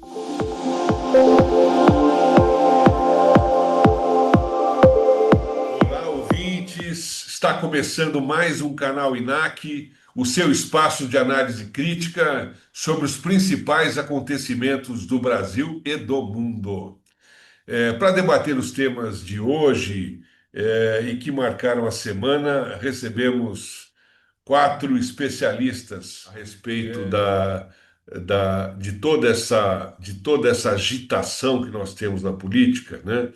Olá, ouvintes. Está começando mais um canal INAC, o seu espaço de análise crítica sobre os principais acontecimentos do Brasil e do mundo. Para debater os temas de hoje, e que marcaram a semana, recebemos quatro especialistas a respeito de toda essa agitação que nós temos na política, né?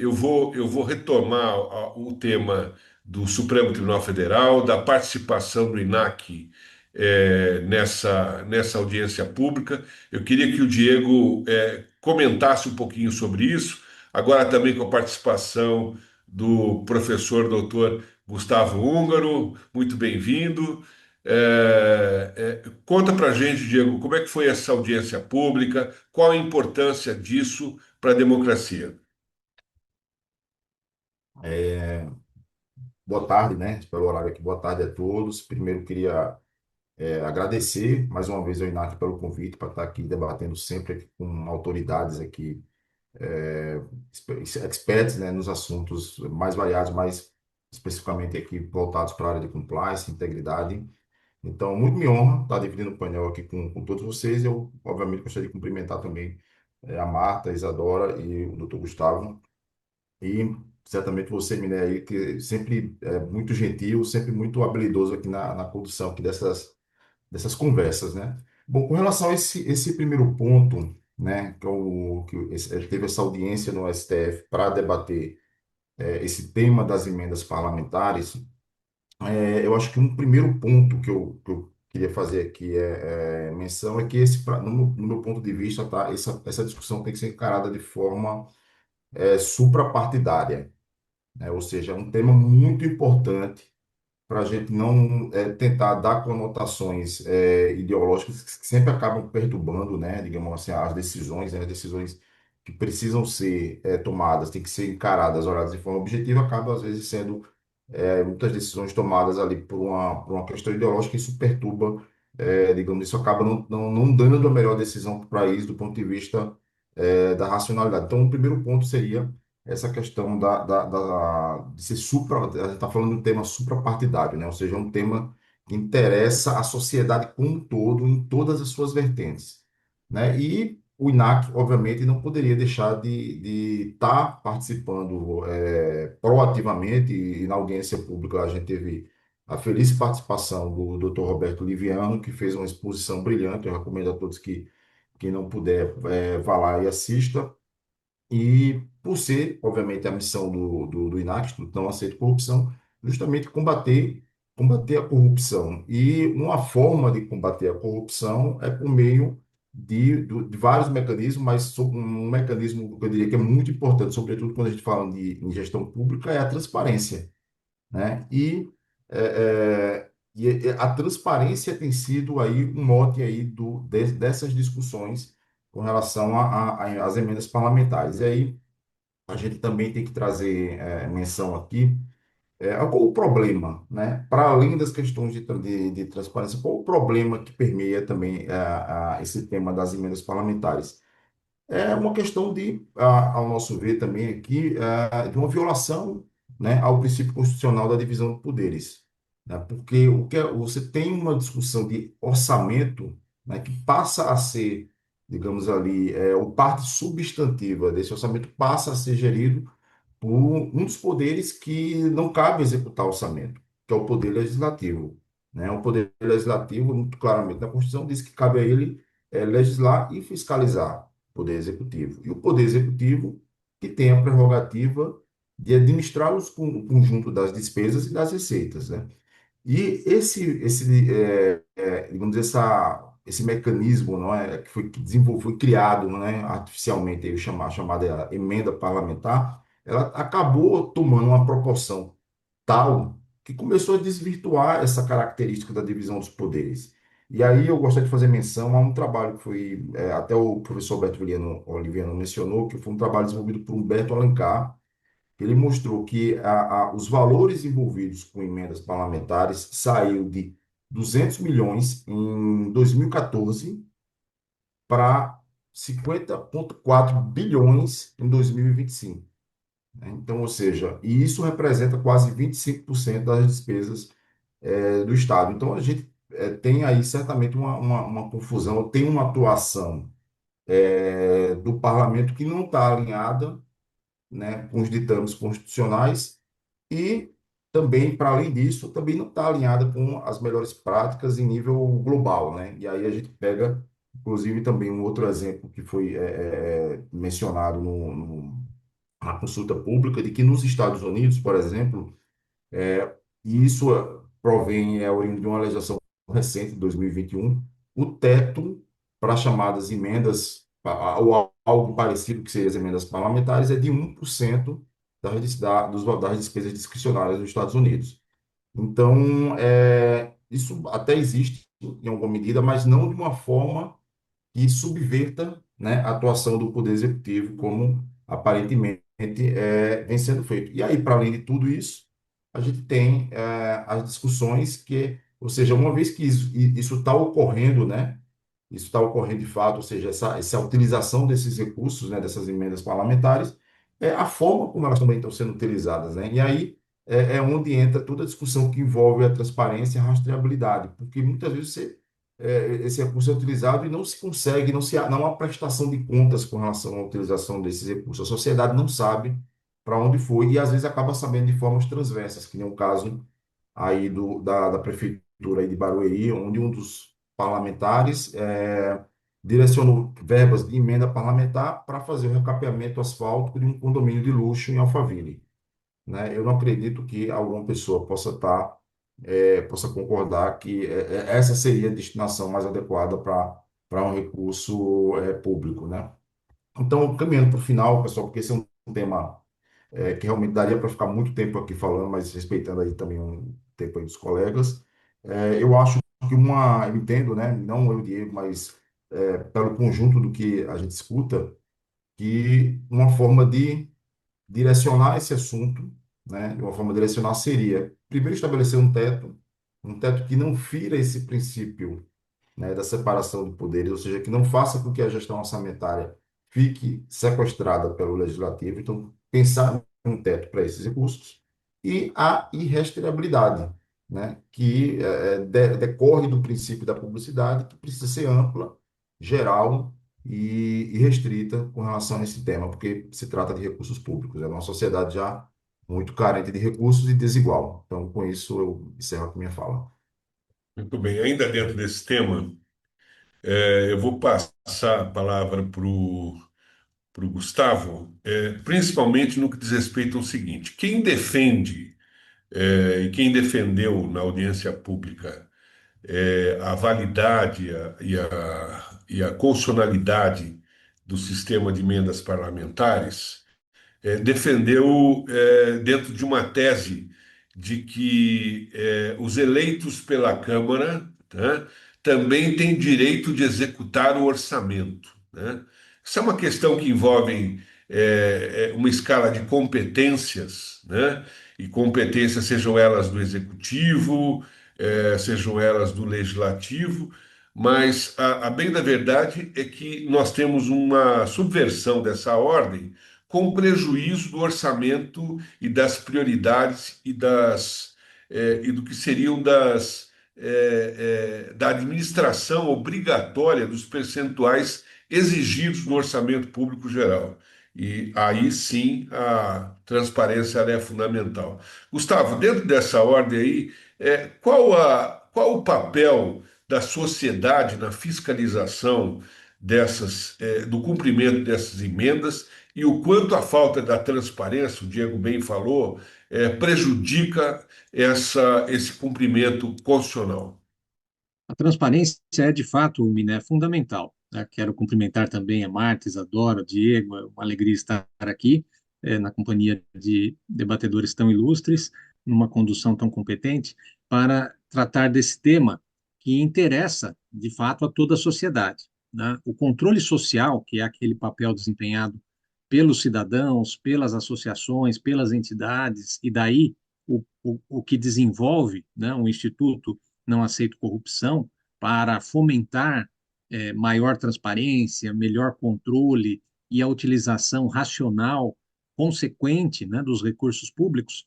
Eu vou retomar o tema do Supremo Tribunal Federal, da participação do INAC nessa audiência pública. Eu queria que o Diego comentasse um pouquinho sobre isso, agora também com a participação do professor doutor Gustavo Húngaro, muito bem-vindo. Conta para a gente, Diego, como é que foi essa audiência pública, qual a importância disso para a democracia? É, Boa tarde, né? Pelo horário aqui, boa tarde a todos. Primeiro, queria agradecer mais uma vez ao INAC pelo convite para estar aqui debatendo sempre aqui com autoridades aqui, experts, né, nos assuntos mais variados, mais especificamente aqui voltados para a área de compliance, integridade. Então, muito me honra estar dividindo o painel aqui com todos vocês. Eu, obviamente, gostaria de cumprimentar também a Marta, a Isadora e o Dr. Gustavo. E certamente você, Miné, aí, que sempre é muito gentil, sempre muito habilidoso aqui na condução aqui dessas conversas, né? Bom, com relação a esse primeiro ponto, né, teve essa audiência no STF para debater esse tema das emendas parlamentares, eu acho que um primeiro ponto que eu queria fazer aqui menção é que no meu ponto de vista, tá, essa discussão tem que ser encarada de forma suprapartidária, né? Ou seja, é um tema muito importante para a gente não tentar dar conotações ideológicas que sempre acabam perturbando, né, digamos assim, as decisões, né, as decisões que precisam ser tomadas, têm que ser encaradas, olhadas de forma objetiva, acabam às vezes sendo muitas decisões tomadas ali por uma questão ideológica, isso perturba, digamos, isso acaba não dando a melhor decisão para o país do ponto de vista da racionalidade. Então, o primeiro ponto seria essa questão de ser a gente está falando de um tema suprapartidário, né? Ou seja, um tema que interessa a sociedade como um todo, em todas as suas vertentes, né? E o INAC, obviamente, não poderia deixar de estar participando proativamente, e na audiência pública a gente teve a feliz participação do Dr. Roberto Liviano, que fez uma exposição brilhante. Eu recomendo a todos que quem não puder, vá lá e assista. E por ser, obviamente, a missão do INAC, Instituto Não Aceito Corrupção, justamente combater a corrupção. E uma forma de combater a corrupção é por meio de vários mecanismos, mas um mecanismo que eu diria que é muito importante, sobretudo quando a gente fala em gestão pública, é a transparência, né? E a transparência tem sido aí um mote aí dessas discussões com relação às emendas parlamentares. E aí a gente também tem que trazer menção aqui qual o problema, né? Para além das questões de transparência, qual o problema que permeia também esse tema das emendas parlamentares? É uma questão ao nosso ver também aqui, de uma violação, né, ao princípio constitucional da divisão de poderes, né? Porque você tem uma discussão de orçamento, né, que passa a ser, digamos ali, o parte substantiva desse orçamento passa a ser gerido por um dos poderes que não cabe executar orçamento, que é o poder legislativo, né? O poder legislativo, muito claramente na Constituição, diz que cabe a ele legislar e fiscalizar o poder executivo. E o poder executivo que tem a prerrogativa de administrar o conjunto das despesas e das receitas, né? E digamos, esse mecanismo, não é, que desenvolveu, foi criado, não é, artificialmente, aí, a chamada emenda parlamentar, ela acabou tomando uma proporção tal que começou a desvirtuar essa característica da divisão dos poderes. E aí eu gostaria de fazer menção a um trabalho que foi, até o professor Alberto Oliviano mencionou, que foi um trabalho desenvolvido por Humberto Alencar. Ele mostrou que os valores envolvidos com emendas parlamentares saiu de 200 milhões em 2014 para 50,4 bilhões em 2025, né? Então, ou seja, e isso representa quase 25% das despesas do Estado. Então, a gente tem aí certamente uma confusão, tem uma atuação do parlamento que não está alinhada, né, com os ditames constitucionais e também, para além disso, também não está alinhada com as melhores práticas em nível global, né? E aí a gente pega, inclusive, também um outro exemplo que foi mencionado na consulta pública, de que nos Estados Unidos, por exemplo, e isso provém, é oriundo de uma legislação recente, de 2021, o teto para chamadas emendas, ou algo parecido que seriam as emendas parlamentares, é de 1% das despesas discricionárias dos Estados Unidos. Então, isso até existe em alguma medida, mas não de uma forma que subverta, né, a atuação do Poder Executivo, como aparentemente vem sendo feito. E aí, para além de tudo isso, a gente tem as discussões que, ou seja, uma vez que isso está ocorrendo, né, isso está ocorrendo de fato, ou seja, essa utilização desses recursos, né, dessas emendas parlamentares, é a forma como elas também estão sendo utilizadas, né? E aí é onde entra toda a discussão que envolve a transparência e a rastreabilidade, porque muitas vezes esse recurso é utilizado e não se consegue, não há prestação de contas com relação à utilização desses recursos. A sociedade não sabe para onde foi e às vezes acaba sabendo de formas transversas, que nem o caso aí da prefeitura aí de Barueri, onde um dos parlamentares direcionou verbas de emenda parlamentar para fazer o recapeamento asfáltico de um condomínio de luxo em Alphaville, né? Eu não acredito que alguma pessoa possa concordar que essa seria a destinação mais adequada para um recurso público, né? Então, caminhando para o final, pessoal, porque esse é um tema que realmente daria para ficar muito tempo aqui falando, mas respeitando aí também um tempo aí dos colegas, eu acho que eu entendo, né? Não eu, Diego, mas pelo conjunto do que a gente escuta, que uma forma de direcionar esse assunto, né, de uma forma de direcionar seria, primeiro, estabelecer um teto que não fira esse princípio, né, da separação de poderes, ou seja, que não faça com que a gestão orçamentária fique sequestrada pelo legislativo. Então, pensar em um teto para esses recursos e a irrastreabilidade, né, que decorre do princípio da publicidade, que precisa ser ampla, geral e restrita com relação a esse tema, porque se trata de recursos públicos. É uma sociedade já muito carente de recursos e desigual. Então, com isso, eu encerro aqui minha fala. Muito bem. Ainda dentro desse tema, eu vou passar a palavra para o Gustavo, principalmente no que diz respeito ao seguinte: quem defende e quem defendeu na audiência pública a validade e a constitucionalidade do sistema de emendas parlamentares defendeu dentro de uma tese de que os eleitos pela Câmara, né, também têm direito de executar o orçamento, né? Isso é uma questão que envolve uma escala de competências, né? E competências, sejam elas do executivo, sejam elas do legislativo, mas a bem da verdade é que nós temos uma subversão dessa ordem com prejuízo do orçamento e das prioridades e do que seriam da administração obrigatória dos percentuais exigidos no orçamento público geral. E aí sim a transparência ela é fundamental. Gustavo, dentro dessa ordem aí, qual o papel da sociedade na fiscalização do cumprimento dessas emendas e o quanto a falta da transparência, o Diego bem falou, prejudica esse cumprimento constitucional. A transparência é, de fato, Miné, fundamental, né? Quero cumprimentar também a Marta, Isadora, Diego, é uma alegria estar aqui, na companhia de debatedores tão ilustres, numa condução tão competente, para tratar desse tema que interessa, de fato, a toda a sociedade, né? O controle social, que é aquele papel desempenhado pelos cidadãos, pelas associações, pelas entidades, e daí o que desenvolve, né, um instituto não aceito corrupção, para fomentar maior transparência, melhor controle e a utilização racional, consequente, né, dos recursos públicos,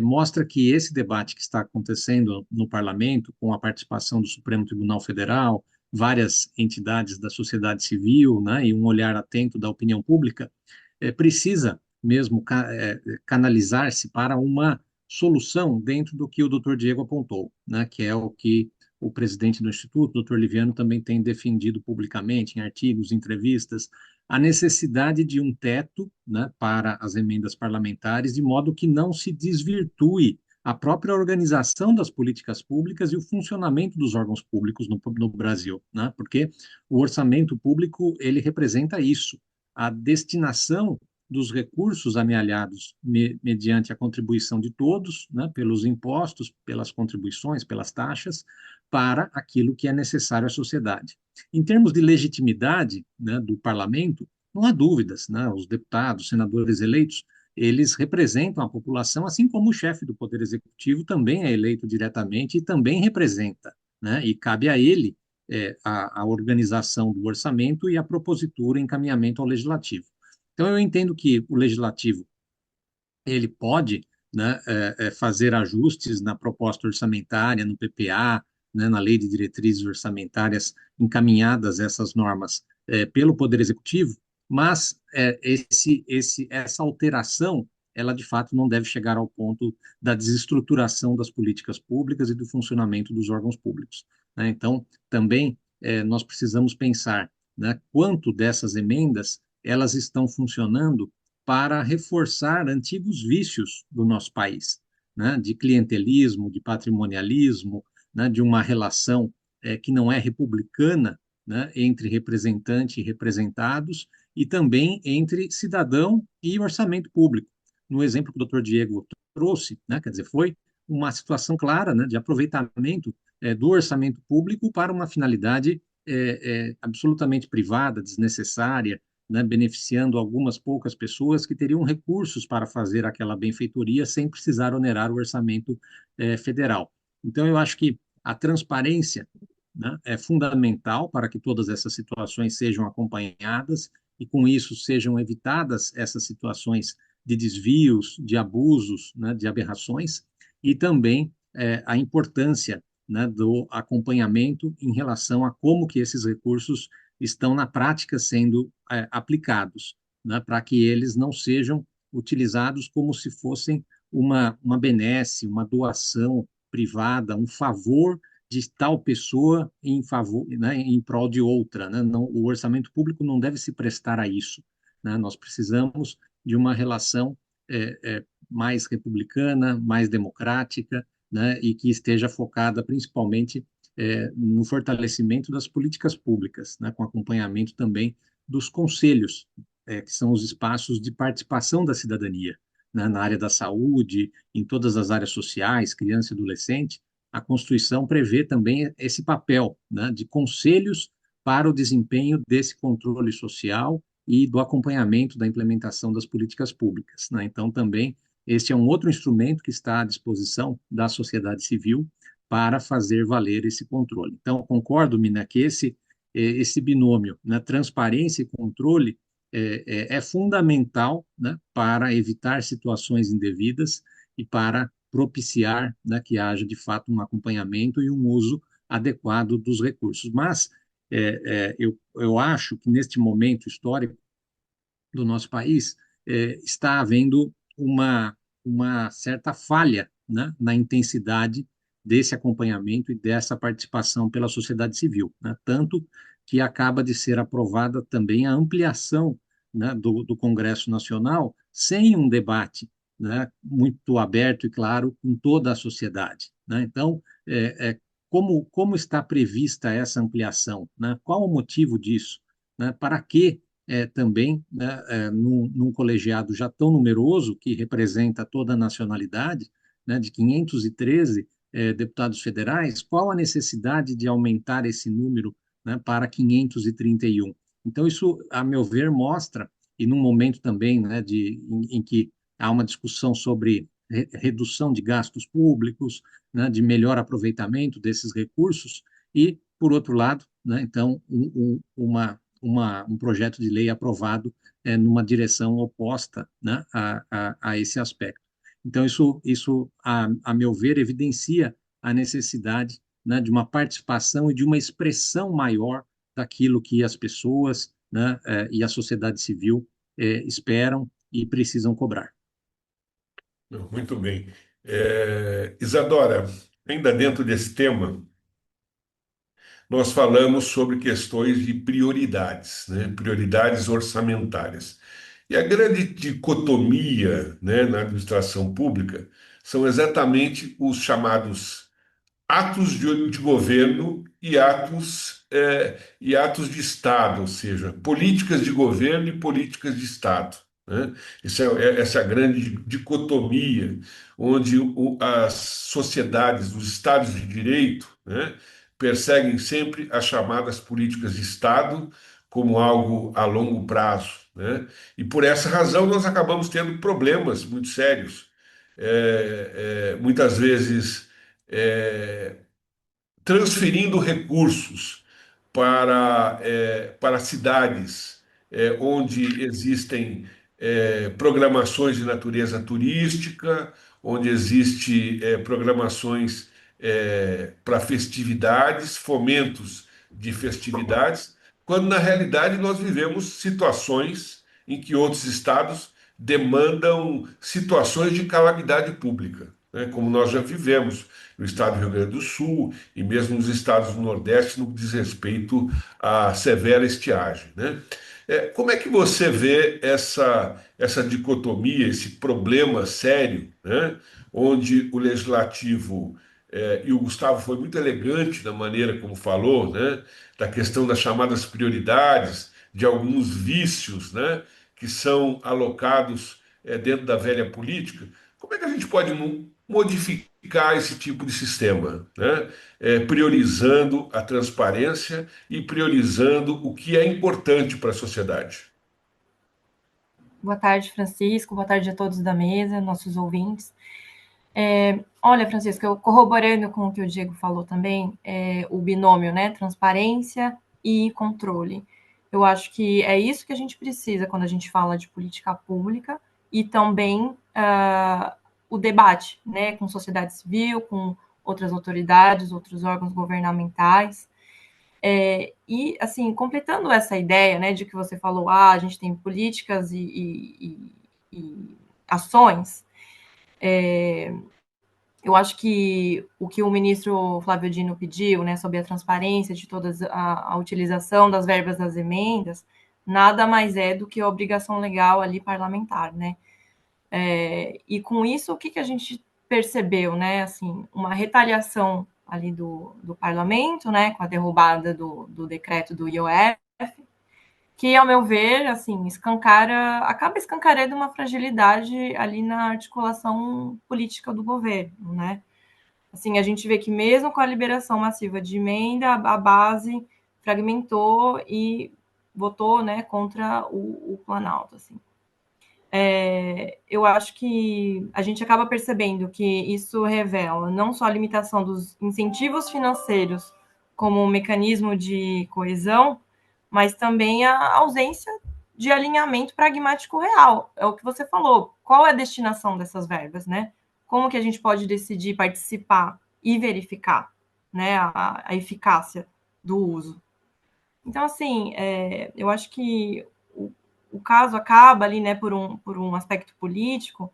mostra que esse debate que está acontecendo no parlamento, com a participação do Supremo Tribunal Federal, várias entidades da sociedade civil, né, e um olhar atento da opinião pública, precisa mesmo canalizar-se para uma solução dentro do que o doutor Diego apontou, né, que é o que o presidente do Instituto, doutor Liviano, também tem defendido publicamente em artigos, entrevistas, a necessidade de um teto, né, para as emendas parlamentares, de modo que não se desvirtue a própria organização das políticas públicas e o funcionamento dos órgãos públicos no Brasil, né? Porque o orçamento público ele representa isso, a destinação dos recursos amealhados mediante a contribuição de todos, né, pelos impostos, pelas contribuições, pelas taxas, para aquilo que é necessário à sociedade. Em termos de legitimidade, né, do parlamento, não há dúvidas, né, os deputados, senadores eleitos, eles representam a população, assim como o chefe do Poder Executivo também é eleito diretamente e também representa, né, e cabe a ele a organização do orçamento e a propositura, encaminhamento ao legislativo. Então, eu entendo que o legislativo ele pode, né, fazer ajustes na proposta orçamentária, no PPA, né, na lei de diretrizes orçamentárias encaminhadas essas normas pelo Poder Executivo, mas essa alteração, ela de fato não deve chegar ao ponto da desestruturação das políticas públicas e do funcionamento dos órgãos públicos, né? Então, também nós precisamos pensar, né, quanto dessas emendas elas estão funcionando para reforçar antigos vícios do nosso país, né, de clientelismo, de patrimonialismo, né, de uma relação que não é republicana, né, entre representante e representados, e também entre cidadão e orçamento público. No exemplo que o doutor Diego trouxe, né, quer dizer, foi uma situação clara, né, de aproveitamento do orçamento público para uma finalidade absolutamente privada, desnecessária, né, beneficiando algumas poucas pessoas que teriam recursos para fazer aquela benfeitoria sem precisar onerar o orçamento federal. Então, eu acho que a transparência, né, é fundamental para que todas essas situações sejam acompanhadas e, com isso, sejam evitadas essas situações de desvios, de abusos, né, de aberrações, e também a importância, né, do acompanhamento em relação a como que esses recursos estão na prática sendo aplicados, né, para que eles não sejam utilizados como se fossem uma benesse, uma doação privada, um favor de tal pessoa em favor, né, em prol de outra, né? Não, o orçamento público não deve se prestar a isso, né? Nós precisamos de uma relação mais republicana, mais democrática, né, e que esteja focada principalmente no fortalecimento das políticas públicas, né, com acompanhamento também dos conselhos, que são os espaços de participação da cidadania, né, na área da saúde, em todas as áreas sociais, criança e adolescente. A Constituição prevê também esse papel, né, de conselhos para o desempenho desse controle social e do acompanhamento da implementação das políticas públicas, né? Então, também, este é um outro instrumento que está à disposição da sociedade civil para fazer valer esse controle. Então, concordo, Mina, que esse binômio, né, transparência e controle, é fundamental, né, para evitar situações indevidas e para propiciar, né, que haja, de fato, um acompanhamento e um uso adequado dos recursos. Mas eu acho que, neste momento histórico do nosso país, está havendo uma certa falha, né, na intensidade desse acompanhamento e dessa participação pela sociedade civil, né? Tanto que acaba de ser aprovada também a ampliação, né, do Congresso Nacional sem um debate, né, muito aberto e claro com toda a sociedade, né? Então, como está prevista essa ampliação, né? Qual o motivo disso, né? Para que também, né, num colegiado já tão numeroso, que representa toda a nacionalidade, né, de 513 deputados federais, qual a necessidade de aumentar esse número, né, para 531? Então, isso, a meu ver, mostra, e num momento também, né, em que há uma discussão sobre redução de gastos públicos, né, de melhor aproveitamento desses recursos, e por outro lado, né, então, um projeto de lei aprovado numa direção oposta, né, a esse aspecto. Então, isso a meu ver, evidencia a necessidade, né, de uma participação e de uma expressão maior daquilo que as pessoas, né, e a sociedade civil esperam e precisam cobrar. Não, muito bem. Isadora, ainda dentro desse tema, nós falamos sobre questões de prioridades, né? Prioridades orçamentárias. E a grande dicotomia, né, na administração pública são exatamente os chamados atos de governo e atos de Estado, ou seja, políticas de governo e políticas de Estado. Né? Essa é a grande dicotomia, onde as sociedades, os Estados de direito, né, perseguem sempre as chamadas políticas de Estado como algo a longo prazo. Né? E por essa razão nós acabamos tendo problemas muito sérios. Muitas vezes. É, Transferindo recursos para cidades onde existem programações de natureza turística, onde existe programações para festividades, fomentos de festividades, quando na realidade nós vivemos situações em que outros estados demandam situações de calamidade pública, né, como nós já vivemos no estado do Rio Grande do Sul e mesmo nos estados do Nordeste no que diz respeito à severa estiagem, né? Como é que você vê essa dicotomia, esse problema sério, né, onde o legislativo, e o Gustavo foi muito elegante na maneira como falou, né, da questão das chamadas prioridades, de alguns vícios, né, que são alocados dentro da velha política. Como é que a gente pode modificar esse tipo de sistema, né? Priorizando a transparência e priorizando o que é importante para a sociedade. Boa tarde, Francisco. Boa tarde a todos da mesa, nossos ouvintes. Olha, Francisco, eu corroborando com o que o Diego falou também, o binômio, né, transparência e controle. Eu acho que é isso que a gente precisa quando a gente fala de política pública e também o debate, né, com sociedade civil, com outras autoridades, outros órgãos governamentais. E, assim, completando essa ideia, né, de que você falou, a gente tem políticas e ações, eu acho que o ministro Flávio Dino pediu, né, sobre a transparência de toda a utilização das verbas das emendas, nada mais é do que a obrigação legal ali parlamentar, né? E com isso, o que a gente percebeu, né? Assim, uma retaliação ali do parlamento, né, com a derrubada do decreto do IOF, que, ao meu ver, assim, acaba escancarando uma fragilidade ali na articulação política do governo, né? Assim, a gente vê que mesmo com a liberação massiva de emenda, a base fragmentou e votou, né, contra o Planalto, assim. Eu acho que a gente acaba percebendo que isso revela não só a limitação dos incentivos financeiros como um mecanismo de coesão, mas também a ausência de alinhamento pragmático real. É o que você falou. Qual é a destinação dessas verbas, né? Como que a gente pode decidir participar e verificar, né, a eficácia do uso? Então, assim, eu acho que o caso acaba ali, né, por um aspecto político,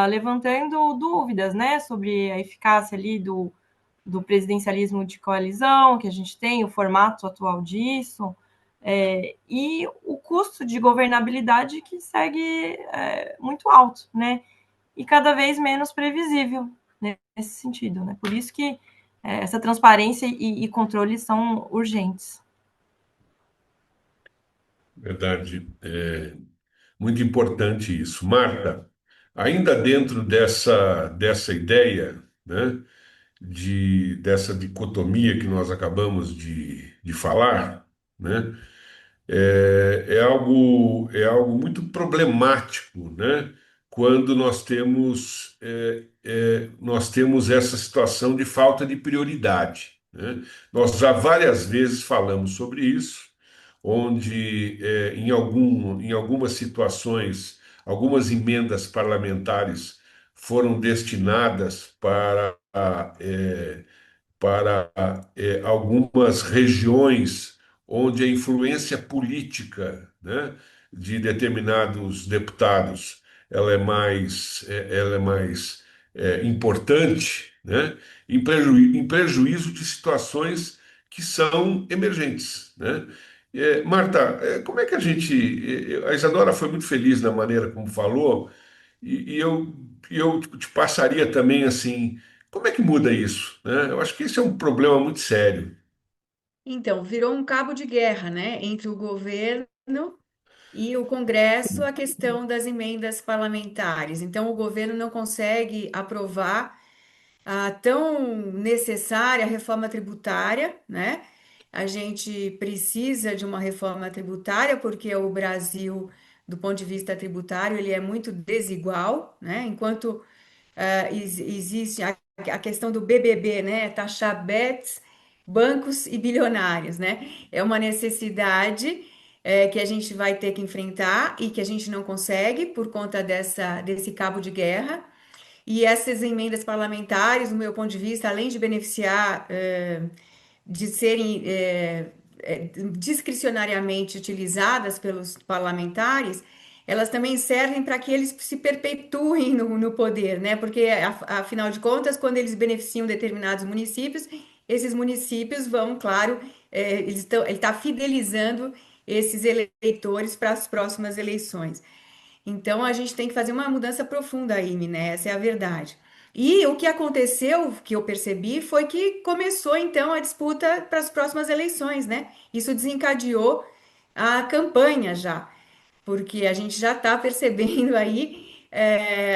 levantando dúvidas, né, sobre a eficácia ali do presidencialismo de coalizão que a gente tem, o formato atual disso, e o custo de governabilidade que segue muito alto, né, e cada vez menos previsível, né, nesse sentido, né, por isso que essa transparência e controle são urgentes. Verdade. Muito importante isso. Marta, ainda dentro dessa ideia, né, dessa dicotomia que nós acabamos de falar, né, é algo muito problemático, né, quando nós temos essa situação de falta de prioridade. né? Nós já várias vezes falamos sobre isso, onde em algumas situações, algumas emendas parlamentares foram destinadas para algumas regiões onde a influência política, né, de determinados deputados ela é mais importante, né, em prejuízo de situações que são emergentes, né? Marta, como é que a gente. A Isadora foi muito feliz na maneira como falou, e eu te passaria também assim. Como é que muda isso, né? Eu acho que esse é um problema muito sério. Então, virou um cabo de guerra, né, entre o governo e o Congresso, a questão das emendas parlamentares. Então, o governo não consegue aprovar a tão necessária reforma tributária, né? A gente precisa de uma reforma tributária porque o Brasil, do ponto de vista tributário, ele é muito desigual, né? Enquanto existe a questão do BBB, né? Taxar bets, bancos e bilionários, né? É uma necessidade que a gente vai ter que enfrentar e que a gente não consegue por conta desse cabo de guerra. E essas emendas parlamentares, do meu ponto de vista, além de beneficiar, de serem discricionariamente utilizadas pelos parlamentares, elas também servem para que eles se perpetuem no poder, né? Porque, afinal de contas, quando eles beneficiam determinados municípios, esses municípios vão, claro, ele está fidelizando esses eleitores para as próximas eleições. Então a gente tem que fazer uma mudança profunda aí, né? Essa é a verdade. E o que aconteceu, que eu percebi, foi que começou então a disputa para as próximas eleições, né? Isso desencadeou a campanha já, porque a gente já está percebendo aí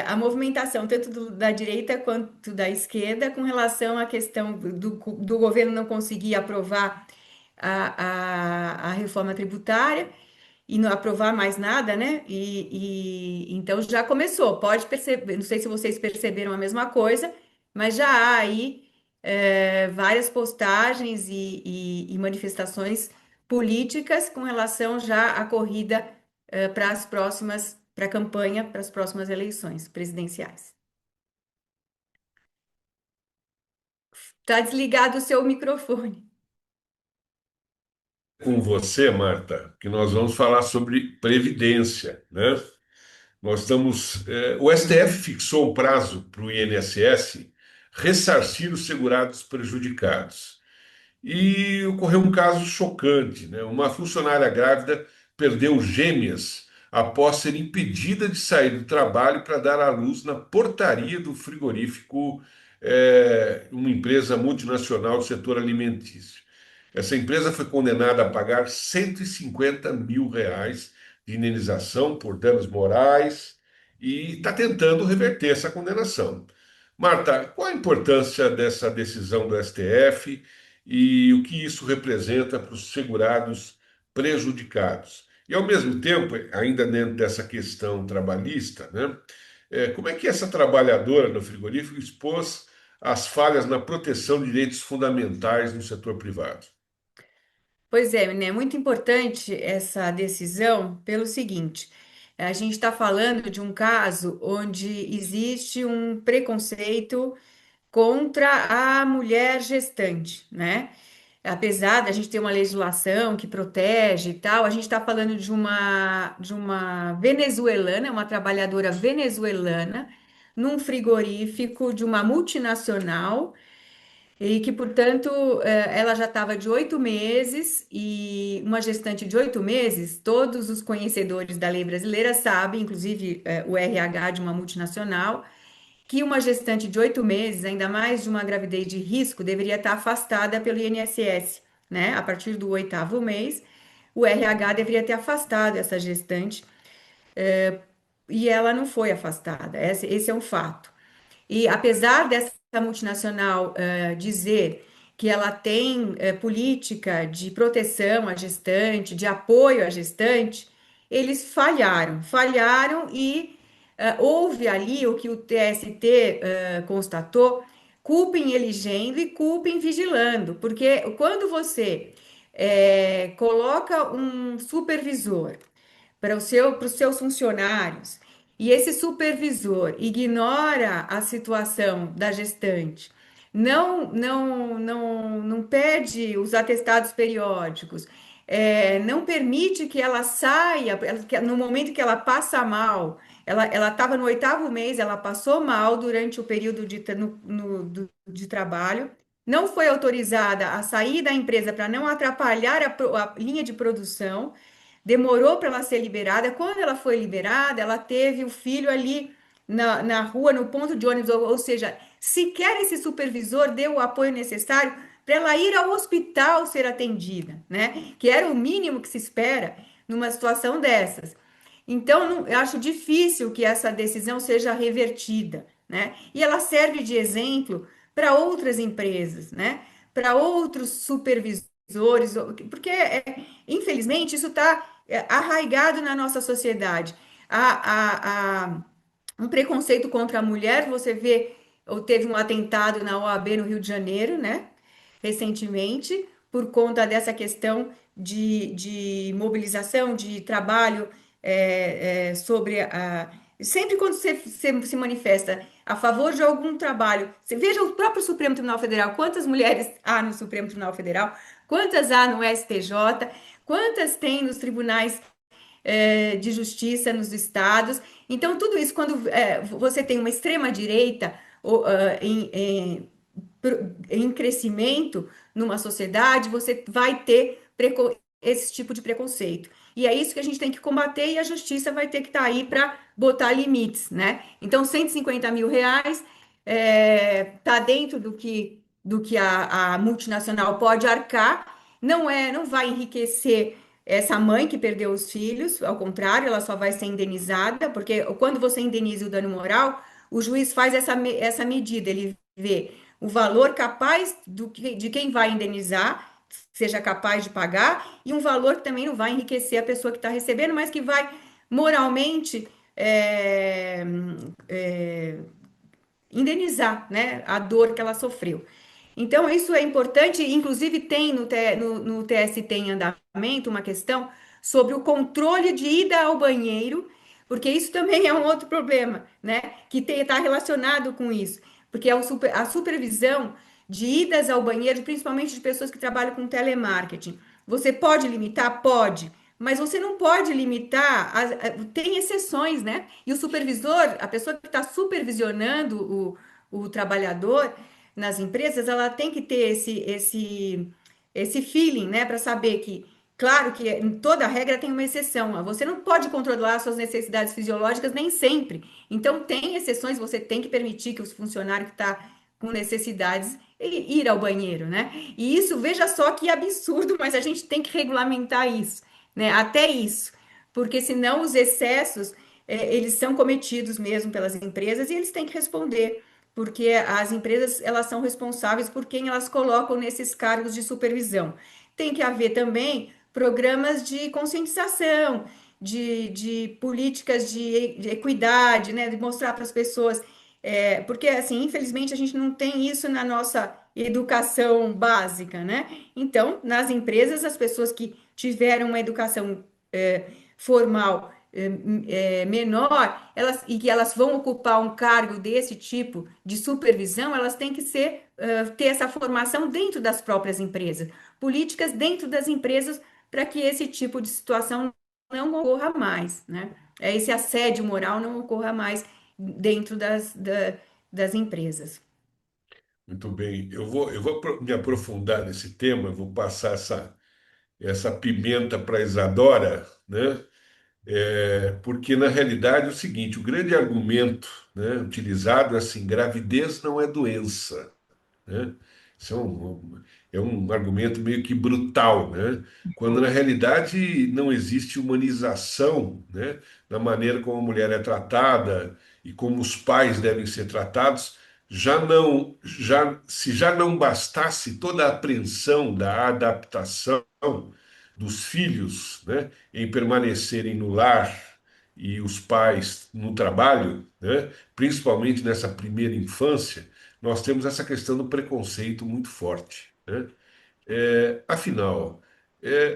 a movimentação tanto da direita quanto da esquerda com relação à questão do governo não conseguir aprovar a reforma tributária e não aprovar mais nada, né? Então já começou. Pode perceber, não sei se vocês perceberam a mesma coisa, mas já há aí várias postagens e manifestações políticas com relação já à corrida para as próximas, para a campanha para as próximas eleições presidenciais. Está desligado o seu microfone. Com você, Marta, que nós vamos falar sobre previdência, né? O STF fixou um prazo para o INSS ressarcir os segurados prejudicados. E ocorreu um caso chocante, né? Uma funcionária grávida perdeu gêmeas após ser impedida de sair do trabalho para dar à luz na portaria do frigorífico, uma empresa multinacional do setor alimentício. Essa empresa foi condenada a pagar R$ 150 mil de indenização por danos morais e está tentando reverter essa condenação. Marta, qual a importância dessa decisão do STF e o que isso representa para os segurados prejudicados? E, ao mesmo tempo, ainda dentro dessa questão trabalhista, né, como é que essa trabalhadora no frigorífico expôs as falhas na proteção de direitos fundamentais no setor privado? Pois é, né? Muito importante essa decisão pelo seguinte: a gente está falando de um caso onde existe um preconceito contra a mulher gestante, né? Apesar da gente ter uma legislação que protege e tal, a gente está falando de uma venezuelana, uma trabalhadora venezuelana, num frigorífico de uma multinacional e que, portanto, ela já estava de 8 meses e uma gestante de 8 meses, todos os conhecedores da lei brasileira sabem, inclusive o RH de uma multinacional, que uma gestante de 8 meses, ainda mais de uma gravidez de risco, deveria estar afastada pelo INSS, né? A partir do 8º mês, o RH deveria ter afastado essa gestante e ela não foi afastada. Esse é um fato. E apesar dessa multinacional dizer que ela tem política de proteção à gestante, de apoio à gestante, eles falharam e houve ali o que o TST constatou, culpem elegendo e culpem vigilando, porque quando você coloca um supervisor para os seus funcionários, e esse supervisor ignora a situação da gestante, não pede os atestados periódicos, não permite que ela saia, no momento que ela passa mal, ela estava no oitavo mês, ela passou mal durante o período de trabalho, não foi autorizada a sair da empresa para não atrapalhar a linha de produção, demorou para ela ser liberada. Quando ela foi liberada, ela teve o filho ali na rua, no ponto de ônibus, ou seja, sequer esse supervisor deu o apoio necessário para ela ir ao hospital ser atendida, né? Que era o mínimo que se espera numa situação dessas. Então, eu acho difícil que essa decisão seja revertida, né? E ela serve de exemplo para outras empresas, né? Para outros supervisores, porque, infelizmente, isso está arraigado na nossa sociedade. Um preconceito contra a mulher, você vê, ou teve um atentado na OAB no Rio de Janeiro, né? Recentemente, por conta dessa questão de mobilização, de trabalho sobre a. Sempre quando você se manifesta a favor de algum trabalho, você veja o próprio Supremo Tribunal Federal, quantas mulheres há no Supremo Tribunal Federal, quantas há no STJ, quantas tem nos tribunais de justiça nos estados. Então, tudo isso, quando você tem uma extrema-direita em crescimento numa sociedade, você vai ter esse tipo de preconceito. E é isso que a gente tem que combater e a justiça vai ter que estar aí para botar limites, né? Então, R$ 150 mil está dentro do que a multinacional pode arcar, não vai enriquecer essa mãe que perdeu os filhos, ao contrário, ela só vai ser indenizada, porque quando você indeniza o dano moral, o juiz faz essa medida, ele vê o valor capaz de quem vai indenizar, seja capaz de pagar, e um valor que também não vai enriquecer a pessoa que está recebendo, mas que vai moralmente indenizar, né, a dor que ela sofreu. Então, isso é importante, inclusive tem no TST em andamento uma questão sobre o controle de ida ao banheiro, porque isso também é um outro problema, né? Que está relacionado com isso, porque a supervisão de idas ao banheiro, principalmente de pessoas que trabalham com telemarketing. Você pode limitar? Pode. Mas você não pode limitar, tem exceções, né? E o supervisor, a pessoa que está supervisionando o trabalhador, nas empresas, ela tem que ter esse feeling, né, para saber que, claro que toda regra tem uma exceção. Você não pode controlar suas necessidades fisiológicas nem sempre. Então, tem exceções, você tem que permitir que o funcionário que está com necessidades ir ao banheiro, né? E isso, veja só que absurdo, mas a gente tem que regulamentar isso, né? Até isso, porque senão os excessos, eles são cometidos mesmo pelas empresas e eles têm que responder porque as empresas elas são responsáveis por quem elas colocam nesses cargos de supervisão. Tem que haver também programas de conscientização, de políticas de equidade, né, de mostrar para as pessoas, porque assim, infelizmente a gente não tem isso na nossa educação básica, né? Então, nas empresas, as pessoas que tiveram uma educação formal menor, e que elas vão ocupar um cargo desse tipo de supervisão, elas têm que ter essa formação dentro das próprias empresas, políticas dentro das empresas para que esse tipo de situação não ocorra mais, né? Esse assédio moral não ocorra mais dentro das empresas. Muito bem. Eu vou me aprofundar nesse tema, eu vou passar essa pimenta para Isadora, né? Porque na realidade é o seguinte, o grande argumento, né, utilizado é assim, gravidez não é doença, né? Isso é um argumento meio que brutal, né? Quando na realidade não existe humanização, né, na maneira como a mulher é tratada e como os pais devem ser tratados, se já não bastasse toda a apreensão da adaptação dos filhos, né, em permanecerem no lar e os pais no trabalho, né, principalmente nessa primeira infância, nós temos essa questão do preconceito muito forte, né? Afinal,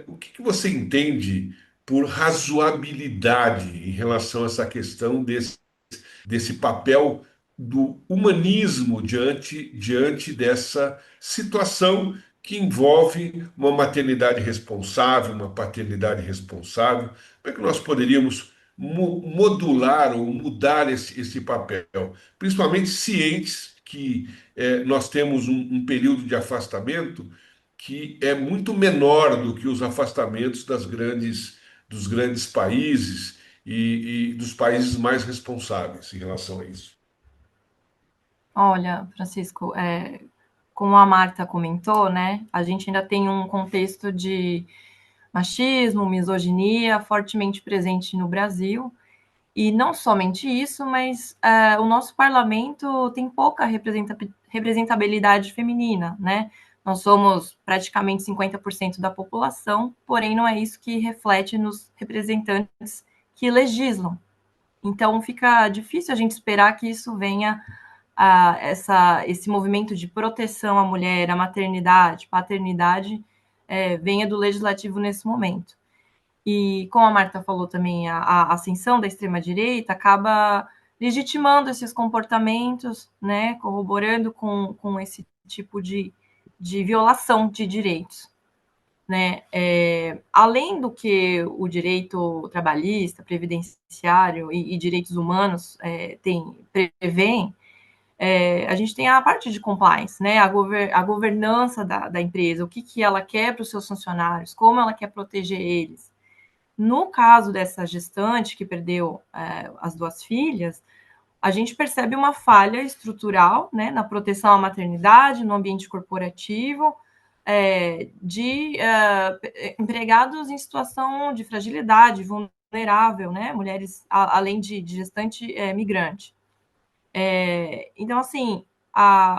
o que que você entende por razoabilidade em relação a essa questão desse papel do humanismo diante dessa situação que envolve uma maternidade responsável, uma paternidade responsável? Como é que nós poderíamos modular ou mudar esse papel? Principalmente cientes que nós temos um período de afastamento que é muito menor do que os afastamentos dos grandes países e dos países mais responsáveis em relação a isso. Olha, Francisco, como a Marta comentou, né, a gente ainda tem um contexto de machismo, misoginia fortemente presente no Brasil. E não somente isso, mas o nosso parlamento tem pouca representabilidade feminina, né? Nós somos praticamente 50% da população, porém não é isso que reflete nos representantes que legislam. Então fica difícil a gente esperar que isso venha esse movimento de proteção à mulher, à maternidade, paternidade, venha do legislativo nesse momento. E, como a Marta falou também, a ascensão da extrema-direita acaba legitimando esses comportamentos, né, corroborando com esse tipo de violação de direitos. Né? Além do que o direito trabalhista, previdenciário e direitos humanos prevêem, a gente tem a parte de compliance, né? A governança da empresa, o que ela quer para os seus funcionários, como ela quer proteger eles. No caso dessa gestante que perdeu as duas filhas, a gente percebe uma falha estrutural, né, na proteção à maternidade, no ambiente corporativo, de empregados em situação de fragilidade, vulnerável, né, mulheres além de gestante migrante. Então, assim,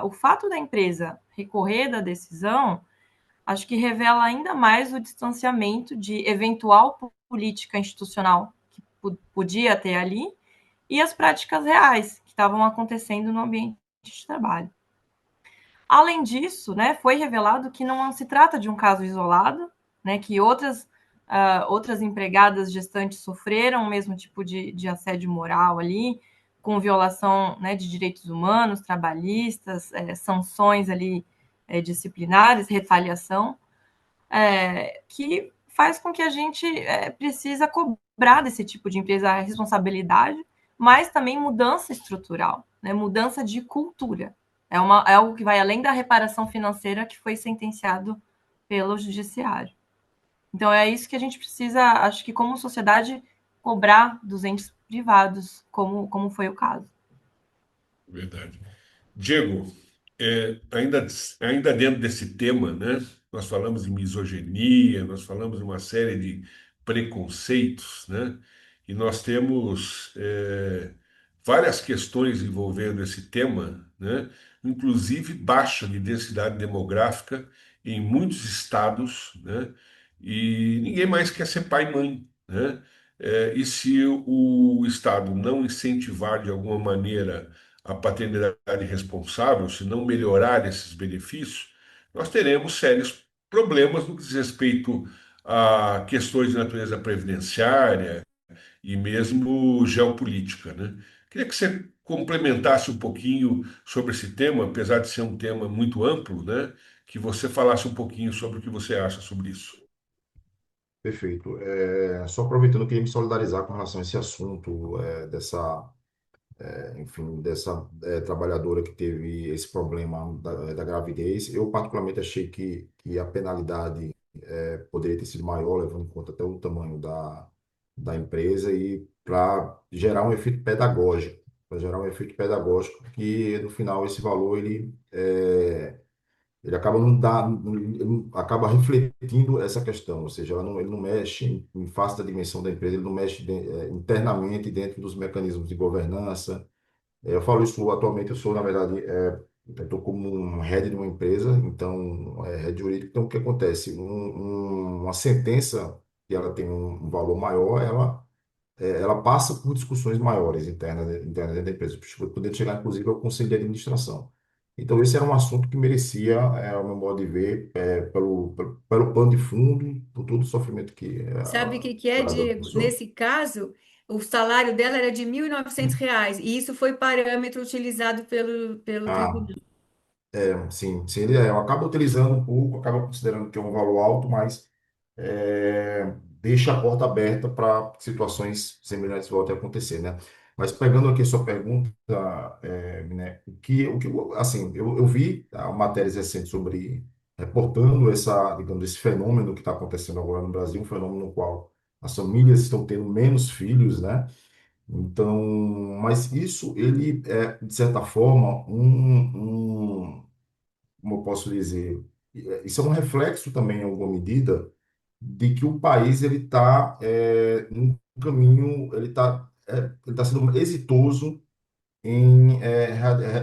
o fato da empresa recorrer da decisão acho que revela ainda mais o distanciamento de eventual política institucional que podia ter ali e as práticas reais que estavam acontecendo no ambiente de trabalho. Além disso, né, foi revelado que não se trata de um caso isolado, né, que outras empregadas gestantes sofreram o mesmo tipo de assédio moral ali, com violação, né, de direitos humanos, trabalhistas, sanções ali disciplinares, retaliação, que faz com que a gente precisa cobrar desse tipo de empresa a responsabilidade, mas também mudança estrutural, né? Mudança de cultura. É algo que vai além da reparação financeira que foi sentenciado pelo judiciário. Então é isso que a gente precisa, acho que como sociedade, cobrar dos entes privados, como foi o caso. Verdade. Diego, ainda dentro desse tema, né? Nós falamos de misoginia, nós falamos de uma série de preconceitos, né? E nós temos várias questões envolvendo esse tema, né? Inclusive baixa de densidade demográfica em muitos estados, né? E ninguém mais quer ser pai e mãe, né? E se o Estado não incentivar de alguma maneira a paternidade responsável, se não melhorar esses benefícios, nós teremos sérios problemas no que diz respeito a questões de natureza previdenciária e mesmo geopolítica, né? Queria que você complementasse um pouquinho sobre esse tema, apesar de ser um tema muito amplo, né? Que você falasse um pouquinho sobre o que você acha sobre isso. Perfeito. Só aproveitando, eu queria me solidarizar com relação a esse assunto, enfim, dessa trabalhadora que teve esse problema da gravidez. Eu, particularmente, achei que a penalidade poderia ter sido maior, levando em conta até o tamanho da empresa e para gerar um efeito pedagógico, que no final esse valor ele acaba não dá, ele acaba refletindo essa questão, ou seja, ele não mexe em face da dimensão da empresa, ele não mexe internamente dentro dos mecanismos de governança. Eu falo isso atualmente, eu sou, na verdade, eu estou como um head de uma empresa, então, head jurídico, então o que acontece? Uma sentença que ela tem um valor maior, ela passa por discussões maiores internas dentro da empresa, podendo chegar, inclusive, ao conselho de administração. Então, esse era um assunto que merecia, ao meu modo de ver, pelo pano de fundo, por todo o sofrimento que Sabe o a que que é, trabalhadora Diego? passou. Nesse caso, o salário dela era de R$ 1.900, e isso foi parâmetro utilizado pelo Ah, tribunal. sim, sim, eu acabo utilizando um pouco, acaba considerando que é um valor alto, mas deixa a porta aberta para situações semelhantes voltem a acontecer, né? Mas pegando aqui a sua pergunta, né, assim, eu vi matérias recentes sobre reportando digamos, esse fenômeno que está acontecendo agora no Brasil, um fenômeno no qual as famílias estão tendo menos filhos, né? Então, mas isso ele é de certa forma como eu posso dizer, isso é um reflexo também, em alguma medida, de que o país ele está num caminho, ele tá sendo exitoso em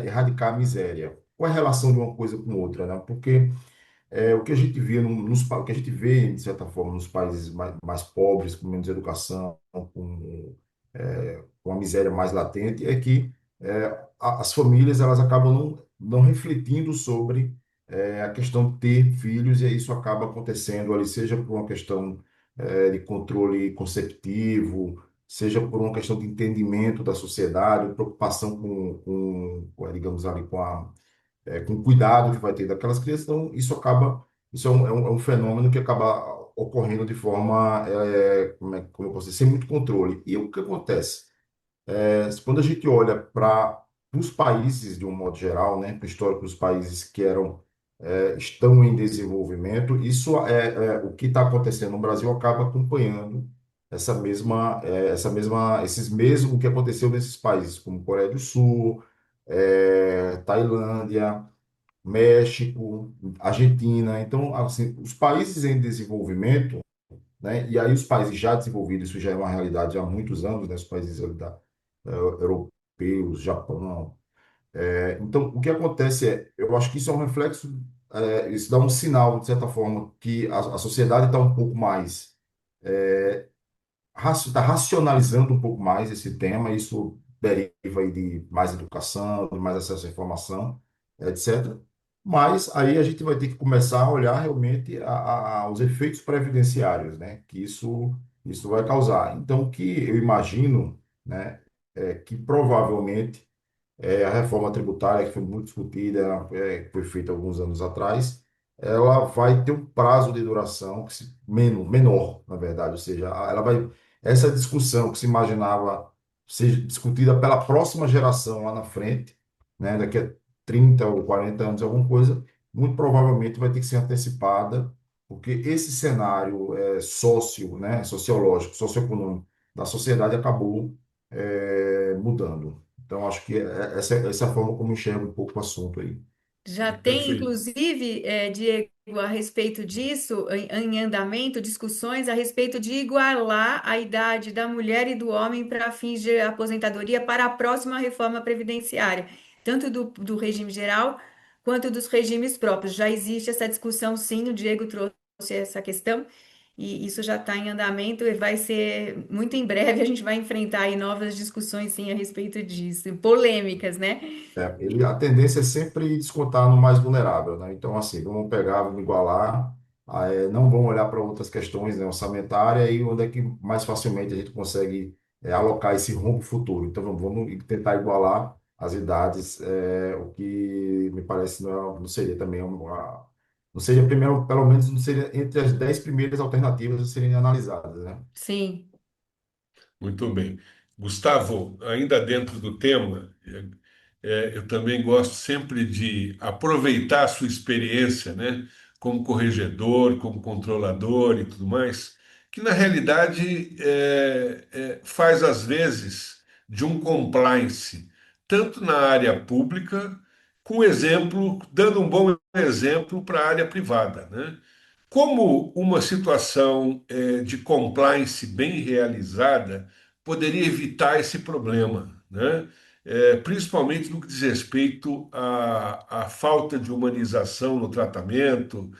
erradicar a miséria. Qual é a relação de uma coisa com outra, né? Porque o que a gente vê o que a gente vê de certa forma nos países mais pobres, com menos educação, com a miséria mais latente, é que as famílias elas acabam não refletindo sobre a questão de ter filhos, e aí isso acaba acontecendo ali, seja por uma questão de controle conceptivo, seja por uma questão de entendimento da sociedade, preocupação digamos ali, com o cuidado que vai ter daquelas crianças. Então, isso é um fenômeno que acaba ocorrendo de forma, como eu posso dizer, sem muito controle. E o que acontece? Quando a gente olha para os países, de um modo geral, né, para o histórico dos países que estão em desenvolvimento, o que está acontecendo no Brasil acaba acompanhando o que aconteceu nesses países, como Coreia do Sul, Tailândia, México, Argentina. Então, assim, os países em desenvolvimento, né, e aí os países já desenvolvidos, isso já é uma realidade há muitos anos, né, os países ali europeus, Japão. Então, o que acontece eu acho que isso é um reflexo, isso dá um sinal, de certa forma, que a sociedade está um pouco mais está racionalizando um pouco mais esse tema, isso deriva aí de mais educação, de mais acesso à informação, etc. Mas aí a gente vai ter que começar a olhar realmente os efeitos previdenciários, né, que isso vai causar. Então, o que eu imagino, né, é que provavelmente a reforma tributária, que foi muito discutida, que foi feita alguns anos atrás, ela vai ter um prazo de duração menor, na verdade. Ou seja, essa discussão que se imaginava ser discutida pela próxima geração lá na frente, né, daqui a 30 ou 40 anos, alguma coisa, muito provavelmente vai ter que ser antecipada, porque esse cenário né, sociológico, socioeconômico da sociedade acabou mudando. Então, acho que essa é a forma como eu enxergo um pouco o assunto aí. Já tem, Perfeito. inclusive, Diego, a respeito disso, em andamento, discussões a respeito de igualar a idade da mulher e do homem para fins de aposentadoria para a próxima reforma previdenciária, tanto do regime geral quanto dos regimes próprios. Já existe essa discussão, sim, o Diego trouxe essa questão, e isso já está em andamento e vai ser muito em breve a gente vai enfrentar aí novas discussões, sim, a respeito disso, polêmicas, né? A tendência é sempre descontar no mais vulnerável, né? Então, assim, vamos pegar, vamos igualar, não vamos olhar para outras questões, né, orçamentárias e onde é que mais facilmente a gente consegue alocar esse rombo futuro. Então, vamos tentar igualar as idades, o que me parece não seria também não seria primeiro, pelo menos não seria entre as 10 primeiras alternativas a serem analisadas, né? Sim. Muito bem. Gustavo, ainda dentro do tema, eu também gosto sempre de aproveitar a sua experiência, né, como corregedor, como controlador e tudo mais, que na realidade faz às vezes de um compliance, tanto na área pública, com exemplo, dando um bom exemplo para a área privada, né? Como uma situação de compliance bem realizada poderia evitar esse problema, né? Principalmente no que diz respeito à falta de humanização no tratamento,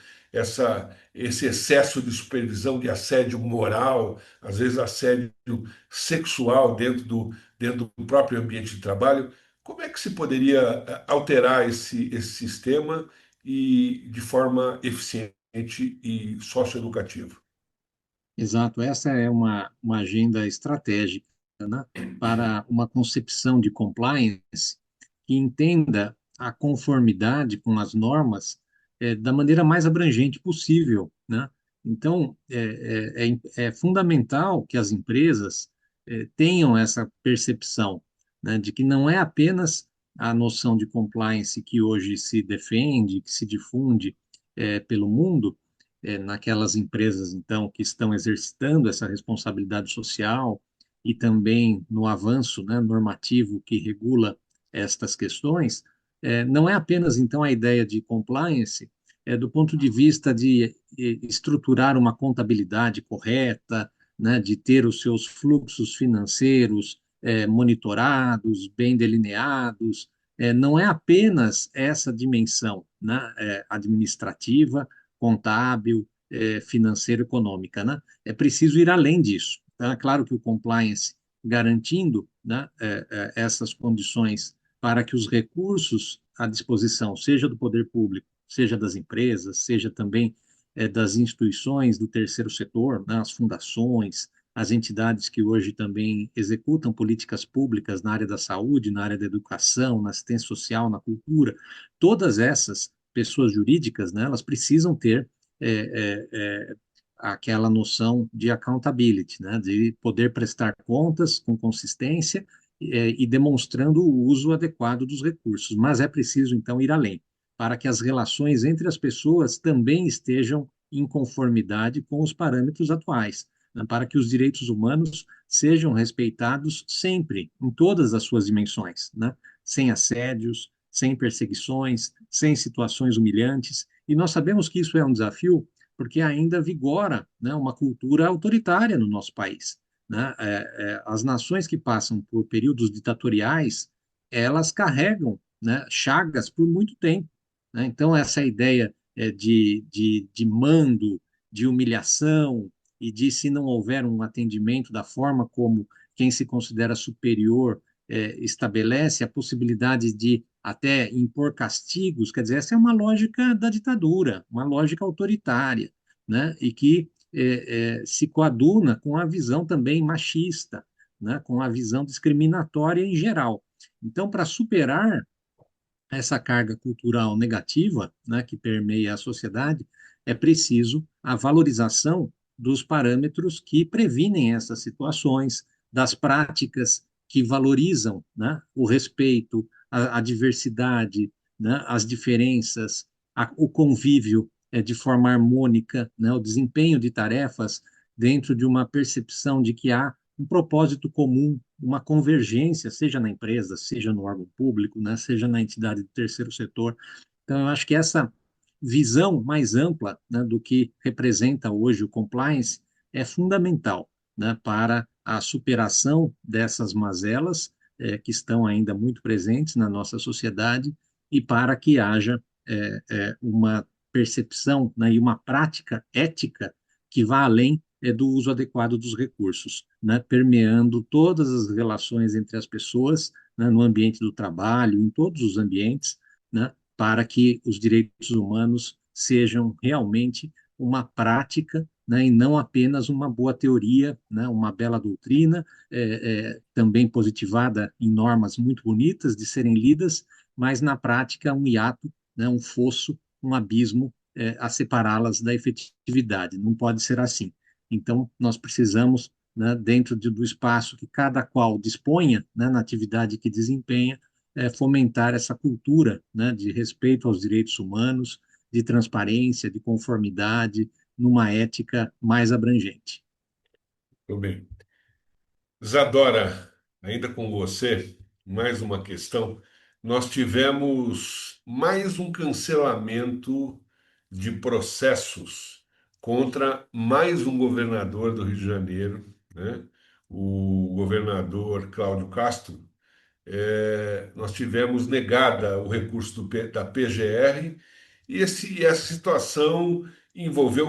esse excesso de supervisão de assédio moral, às vezes assédio sexual dentro do próprio ambiente de trabalho. Como é que se poderia alterar esse sistema e de forma eficiente e socioeducativa? Exato, essa é uma agenda estratégica, né, para uma concepção de compliance que entenda a conformidade com as normas da maneira mais abrangente possível, né? Então, é fundamental que as empresas tenham essa percepção, né, de que não é apenas a noção de compliance que hoje se defende, que se difunde pelo mundo, naquelas empresas, então, que estão exercitando essa responsabilidade social e também no avanço, né, normativo que regula estas questões, não é apenas, então, a ideia de compliance, do ponto de vista de estruturar uma contabilidade correta, né, de ter os seus fluxos financeiros monitorados, bem delineados, não é apenas essa dimensão, né, administrativa, contábil, financeira, econômica, né? É preciso ir além disso. Tá? Claro que o compliance garantindo, né, essas condições para que os recursos à disposição, seja do poder público, seja das empresas, seja também das instituições do terceiro setor, né, as fundações, as entidades que hoje também executam políticas públicas na área da saúde, na área da educação, na assistência social, na cultura, todas essas pessoas jurídicas, né, elas precisam ter é, aquela noção de accountability, né, de poder prestar contas com consistência e demonstrando o uso adequado dos recursos. Mas é preciso, então, ir além, para que as relações entre as pessoas também estejam em conformidade com os parâmetros atuais, né, para que os direitos humanos sejam respeitados sempre, em todas as suas dimensões, né, sem assédios, sem perseguições, sem situações humilhantes. E nós sabemos que isso é um desafio porque ainda vigora, né, uma cultura autoritária no nosso país. Né? As nações que passam por períodos ditatoriais, elas carregam, né, chagas por muito tempo. Né? Então, essa ideia de mando, de humilhação, e de se não houver um atendimento da forma como quem se considera superior estabelece a possibilidade de até impor castigos, quer dizer, essa é uma lógica da ditadura, uma lógica autoritária, né? E que se coaduna com a visão também machista, né? Com a visão discriminatória em geral. Então, para superar essa carga cultural negativa, né, que permeia a sociedade, é preciso a valorização dos parâmetros que previnem essas situações, das práticas que valorizam, né, o respeito, a diversidade, né, as diferenças, o convívio de forma harmônica, né, o desempenho de tarefas dentro de uma percepção de que há um propósito comum, uma convergência, seja na empresa, seja no órgão público, né, seja na entidade do terceiro setor. Então, eu acho que essa visão mais ampla, né, do que representa hoje o compliance é fundamental, né, para a superação dessas mazelas que estão ainda muito presentes na nossa sociedade e para que haja uma percepção, né, e uma prática ética que vá além do uso adequado dos recursos, né, permeando todas as relações entre as pessoas, né, no ambiente do trabalho, em todos os ambientes, né, para que os direitos humanos sejam realmente uma prática, né, e não apenas uma boa teoria, né, uma bela doutrina, também positivada em normas muito bonitas de serem lidas, mas na prática um hiato, né, um fosso, um abismo a separá-las da efetividade. Não pode ser assim. Então, nós precisamos, né, dentro do espaço que cada qual disponha, né, na atividade que desempenha, fomentar essa cultura, né, de respeito aos direitos humanos, de transparência, de conformidade, numa ética mais abrangente. Tudo bem. Isadora, ainda com você, mais uma questão. Nós tivemos mais um cancelamento de processos contra mais um governador do Rio de Janeiro, né? O governador Cláudio Castro. Nós tivemos negada o recurso da PGR e essa situação envolveu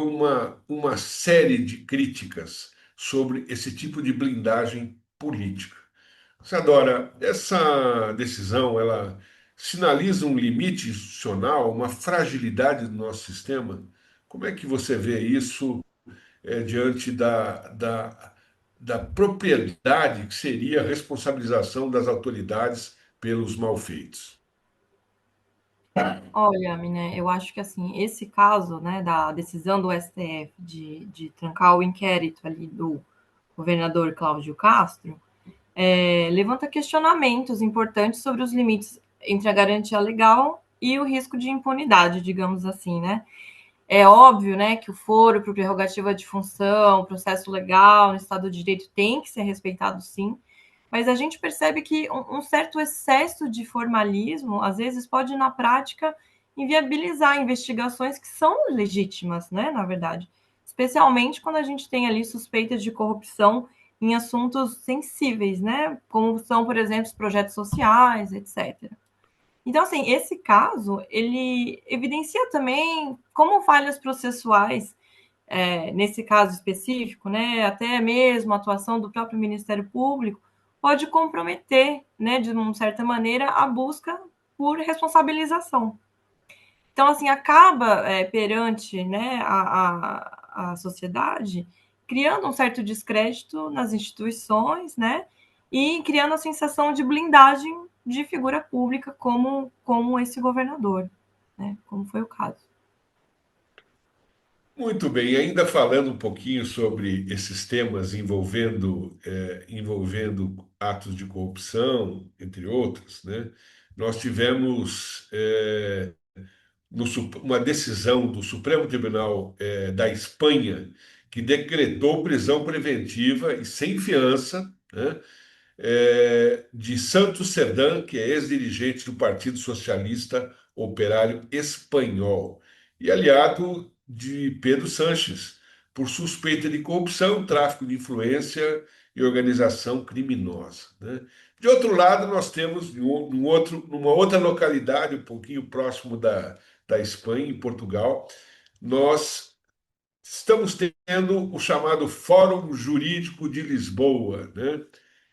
uma série de críticas sobre esse tipo de blindagem política. Isadora, essa decisão, ela sinaliza um limite institucional, uma fragilidade do nosso sistema? Como é que você vê isso diante da propriedade que seria a responsabilização das autoridades pelos malfeitos? Olha, Miné, eu acho que assim, esse caso, né, da decisão do STF de trancar o inquérito ali do governador Cláudio Castro, levanta questionamentos importantes sobre os limites entre a garantia legal e o risco de impunidade, digamos assim, né? É óbvio, né, que o foro por prerrogativa de função, processo legal no Estado de Direito tem que ser respeitado, sim, mas a gente percebe que um certo excesso de formalismo, às vezes, pode, na prática, inviabilizar investigações que são legítimas, né, na verdade, especialmente quando a gente tem ali suspeitas de corrupção em assuntos sensíveis, né, como são, por exemplo, os projetos sociais, etc. Então, assim, esse caso, ele evidencia também como falhas processuais, nesse caso específico, né, até mesmo a atuação do próprio Ministério Público, pode comprometer, né, de uma certa maneira, a busca por responsabilização. Então, assim, acaba perante, né, a sociedade, criando um certo descrédito nas instituições, né, e criando a sensação de blindagem de figura pública como esse governador, né, como foi o caso. Muito bem, e ainda falando um pouquinho sobre esses temas envolvendo atos de corrupção, entre outros, né? Nós tivemos uma decisão do Supremo Tribunal da Espanha que decretou prisão preventiva e sem fiança, né, de Santos Cerdán, que é ex-dirigente do Partido Socialista Operário Espanhol, e aliado de Pedro Sánchez, por suspeita de corrupção, tráfico de influência e organização criminosa, né? De outro lado, nós temos numa outra localidade, um pouquinho próximo da Espanha, em Portugal, nós estamos tendo o chamado Fórum Jurídico de Lisboa, né?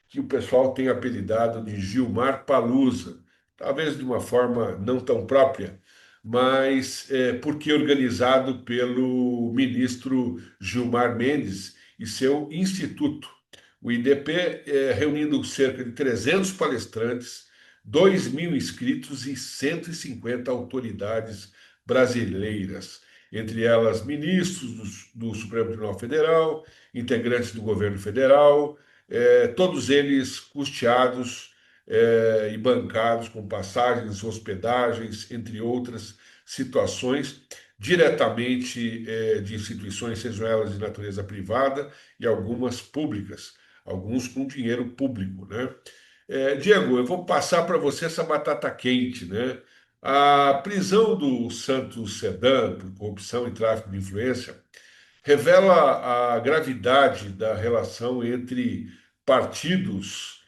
Que o pessoal tem apelidado de Gilmar Palusa, talvez de uma forma não tão própria, mas porque organizado pelo ministro Gilmar Mendes e seu instituto, o IDP, reunindo cerca de 300 palestrantes, 2.000 inscritos e 150 autoridades brasileiras, entre elas ministros do Supremo Tribunal Federal, integrantes do governo federal, todos eles custeados e bancados com passagens, hospedagens, entre outras situações, diretamente de instituições, sejam elas de natureza privada e algumas públicas, alguns com dinheiro público, né? Diego, eu vou passar para você essa batata quente, né? A prisão do Santos Sedã por corrupção e tráfico de influência revela a gravidade da relação entre partidos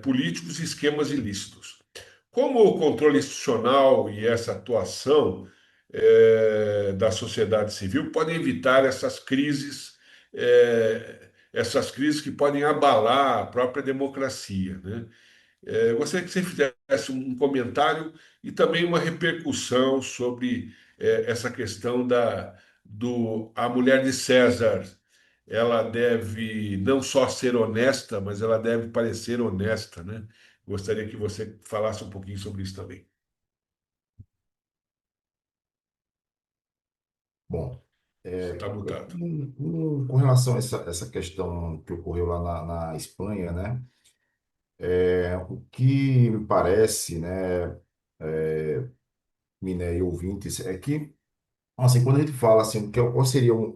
políticos e esquemas ilícitos. Como o controle institucional e essa atuação da sociedade civil podem evitar essas crises que podem abalar a própria democracia, né? Eu gostaria que você fizesse um comentário e também uma repercussão sobre essa questão a mulher de César. Ela deve não só ser honesta, mas ela deve parecer honesta, né? Gostaria que você falasse um pouquinho sobre isso também. Bom, Você está mutado. com relação a essa questão que ocorreu lá na Espanha, né? O que me parece, né, Miné e ouvintes, é que, assim, quando a gente fala assim, quais seriam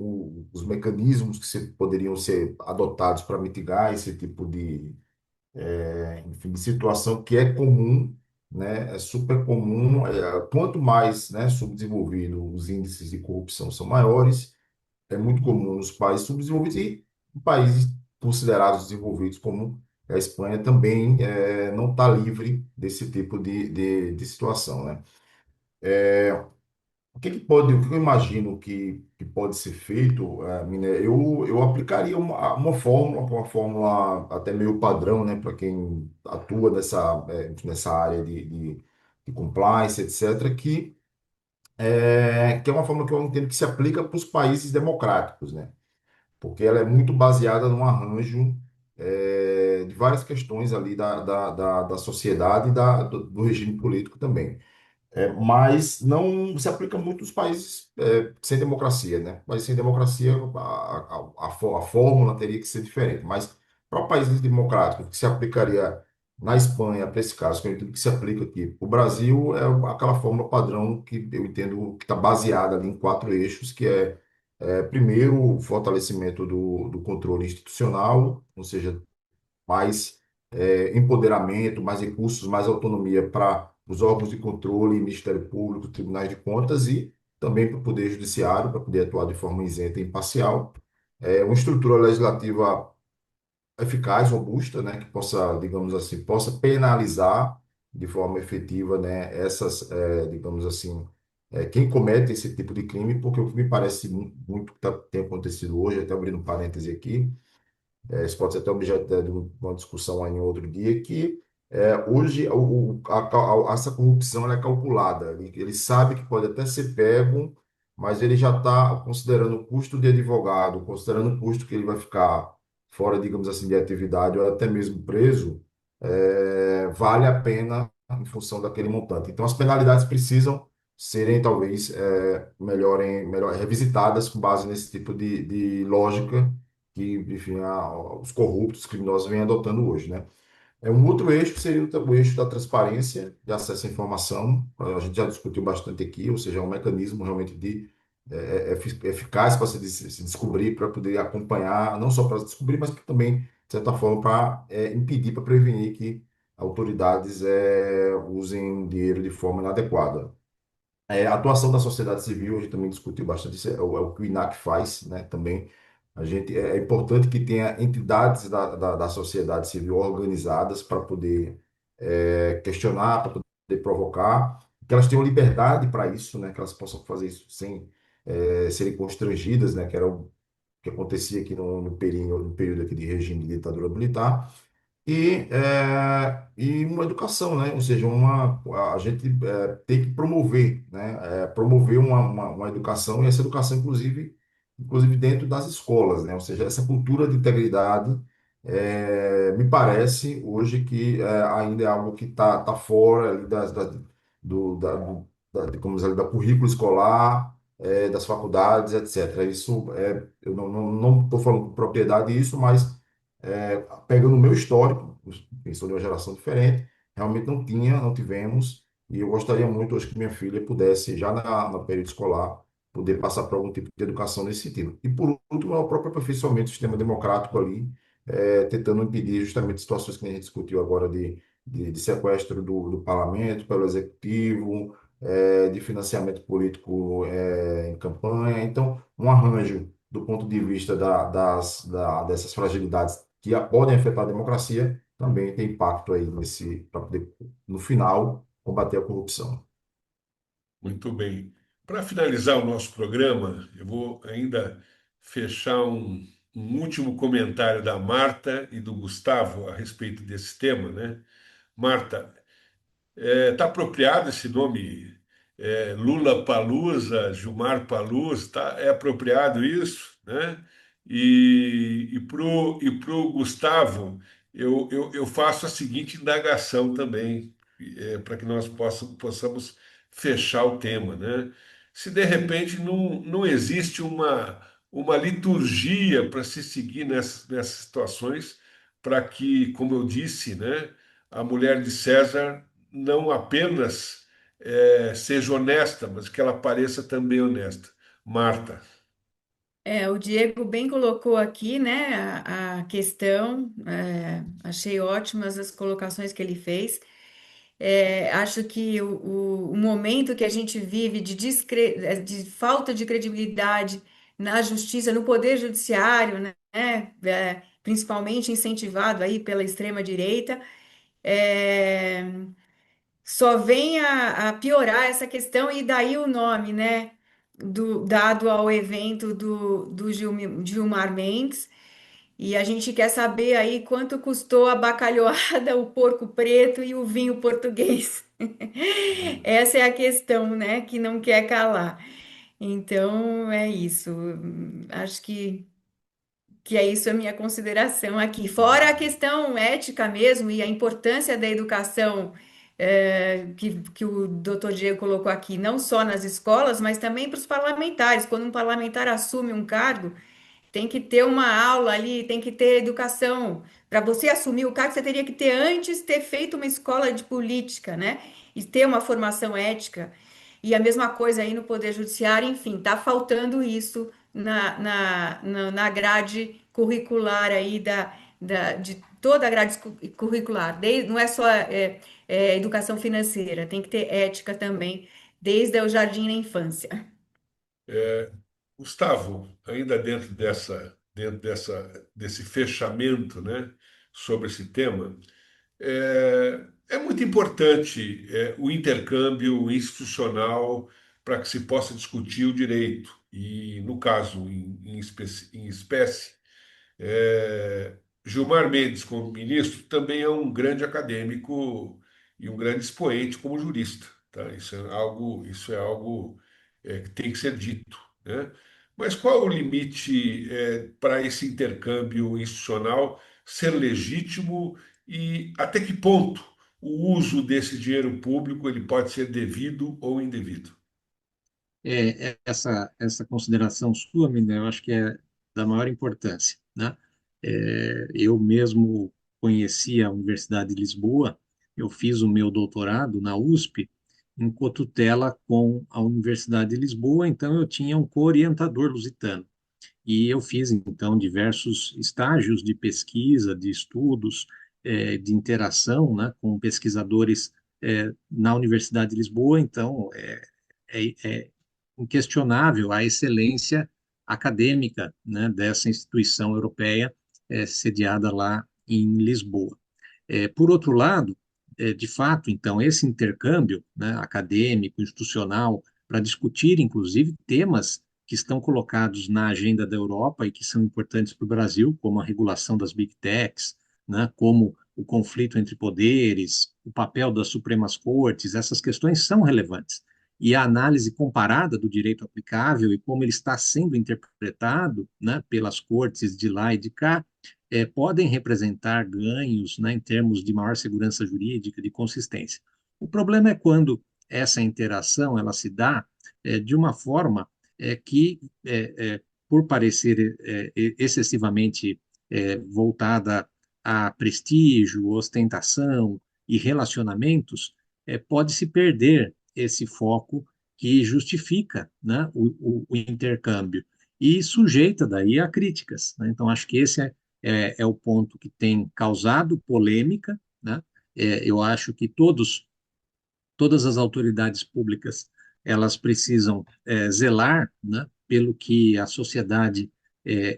os mecanismos poderiam ser adotados para mitigar esse tipo enfim, de situação que é comum, né, é super comum, quanto mais, né, subdesenvolvido os índices de corrupção são maiores, é muito comum nos países subdesenvolvidos e em países considerados desenvolvidos como a Espanha também não está livre desse tipo de situação, né? o que eu imagino que pode ser feito, Miné? Eu aplicaria uma fórmula até meio padrão, né, para quem atua nessa área de compliance, etc., que é uma forma que eu entendo que se aplica para os países democráticos, né? Porque ela é muito baseada num arranjo de várias questões ali da sociedade e do regime político também. Mas não se aplica muito nos países sem democracia, né? Países sem democracia, a fórmula teria que ser diferente. Mas para países democráticos, que se aplicaria na Espanha, para esse caso, que eu entendo que se aplica aqui. O Brasil é aquela fórmula padrão que eu entendo que está baseada ali em quatro eixos, primeiro, o fortalecimento do controle institucional, ou seja, mais empoderamento, mais recursos, mais autonomia para os órgãos de controle, Ministério Público, Tribunais de Contas e também para o Poder Judiciário, para poder atuar de forma isenta e imparcial. Uma estrutura legislativa eficaz, robusta, né, que possa, digamos assim, possa penalizar de forma efetiva, né, digamos assim, quem comete esse tipo de crime, porque o que me parece muito que tem acontecido hoje, até abrindo um parêntese aqui, isso pode ser até objeto de uma discussão aí em outro dia, que hoje essa corrupção ela é calculada. Ele sabe que pode até ser pego, mas ele já está considerando o custo de advogado, considerando o custo que ele vai ficar fora, digamos assim, de atividade ou até mesmo preso, vale a pena em função daquele montante. Então, as penalidades precisam serem, talvez, melhor revisitadas com base nesse tipo de lógica que, enfim, os corruptos, os criminosos vêm adotando hoje, né? Um outro eixo seria o eixo da transparência de acesso à informação. A gente já discutiu bastante aqui, ou seja, é um mecanismo realmente eficaz para se descobrir, para poder acompanhar, não só para se descobrir, mas também, de certa forma, para impedir, para prevenir que autoridades usem dinheiro de forma inadequada. A atuação da sociedade civil, a gente também discutiu bastante, isso é o que o INAC faz, né, também. É importante que tenha entidades da sociedade civil organizadas para poder questionar, para poder provocar, que elas tenham liberdade para isso, né, que elas possam fazer isso sem serem constrangidas, né, que era o que acontecia aqui no período aqui de regime de ditadura militar e uma educação, né? Ou seja, a gente tem que promover, né? Promover uma educação e essa educação, inclusive dentro das escolas, né? Ou seja, essa cultura de integridade me parece hoje que ainda é algo que está fora ali do, da, do, como dizer, da currículo escolar, das faculdades, etc. Eu não estou falando com propriedade isso, mas pegando o meu histórico, sou de uma geração diferente, realmente não tivemos, e eu gostaria muito hoje que minha filha pudesse, já no período escolar, poder passar por algum tipo de educação nesse sentido. E por último, é o próprio aperfeiçoamento do sistema democrático ali, tentando impedir justamente situações que a gente discutiu agora de sequestro do parlamento pelo executivo, de financiamento político em campanha. Então, um arranjo do ponto de vista dessas fragilidades que podem afetar a democracia, também tem impacto aí para poder, no final, combater a corrupção. Muito bem. Para finalizar o nosso programa, eu vou ainda fechar um último comentário da Marta e do Gustavo a respeito desse tema, né? Marta, está apropriado esse nome, Lula Palusa, Gilmar Palusa, é apropriado isso, né? E pro Gustavo, eu faço a seguinte indagação também, para que nós possamos fechar o tema, né? Se de repente não existe uma liturgia para se seguir nessas situações, para que, como eu disse, né, a mulher de César não apenas seja honesta, mas que ela pareça também honesta. Marta. O Diego bem colocou aqui, né, a questão, achei ótimas as colocações que ele fez. Acho que o momento que a gente vive de falta de credibilidade na justiça, no poder judiciário, né, principalmente incentivado aí pela extrema-direita, só vem a piorar essa questão, e daí o nome, né, dado ao evento do Gilmar Mendes. E a gente quer saber aí quanto custou a bacalhoada, o porco preto e o vinho português. Essa é a questão, né, que não quer calar. Então, é isso. Acho que é isso a minha consideração aqui. Fora a questão ética mesmo e a importância da educação, que o doutor Diego colocou aqui, não só nas escolas, mas também para os parlamentares. Quando um parlamentar assume um cargo, tem que ter uma aula ali, tem que ter educação. Para você assumir o cargo, você teria que ter antes ter feito uma escola de política, né? E ter uma formação ética. E a mesma coisa aí no Poder Judiciário, enfim, está faltando isso na grade curricular aí de toda a grade curricular. Não é só educação financeira, tem que ter ética também, desde o jardim na infância. Gustavo, ainda desse fechamento, né, sobre esse tema, é muito importante o intercâmbio institucional para que se possa discutir o direito. E, no caso, em espécie, é, Gilmar Mendes, como ministro, também é um grande acadêmico e um grande expoente como jurista, tá? Isso é algo que tem que ser dito, né? Mas qual o limite para esse intercâmbio institucional ser legítimo e até que ponto o uso desse dinheiro público ele pode ser devido ou indevido? Essa consideração sua, Miné, eu acho que é da maior importância, né? Eu mesmo conheci a Universidade de Lisboa, eu fiz o meu doutorado na USP, em cotutela com a Universidade de Lisboa, então eu tinha um co-orientador lusitano. E eu fiz, então, diversos estágios de pesquisa, de estudos, de interação, né, com pesquisadores, na Universidade de Lisboa. Então, é inquestionável a excelência acadêmica, né, dessa instituição europeia, sediada lá em Lisboa. Por outro lado, de fato, então, esse intercâmbio, né, acadêmico, institucional, para discutir, inclusive, temas que estão colocados na agenda da Europa e que são importantes para o Brasil, como a regulação das big techs, né, como o conflito entre poderes, o papel das Supremas Cortes, essas questões são relevantes. E a análise comparada do direito aplicável e como ele está sendo interpretado, né, pelas cortes de lá e de cá, podem representar ganhos, né, em termos de maior segurança jurídica, de consistência. O problema é quando essa interação ela se dá de uma forma que, por parecer excessivamente voltada a prestígio, ostentação e relacionamentos, pode se perder esse foco que justifica, né, o intercâmbio e sujeita daí a críticas, né? Então, acho que esse é o ponto que tem causado polêmica, né? Eu acho que todas as autoridades públicas elas precisam zelar, né, pelo que a sociedade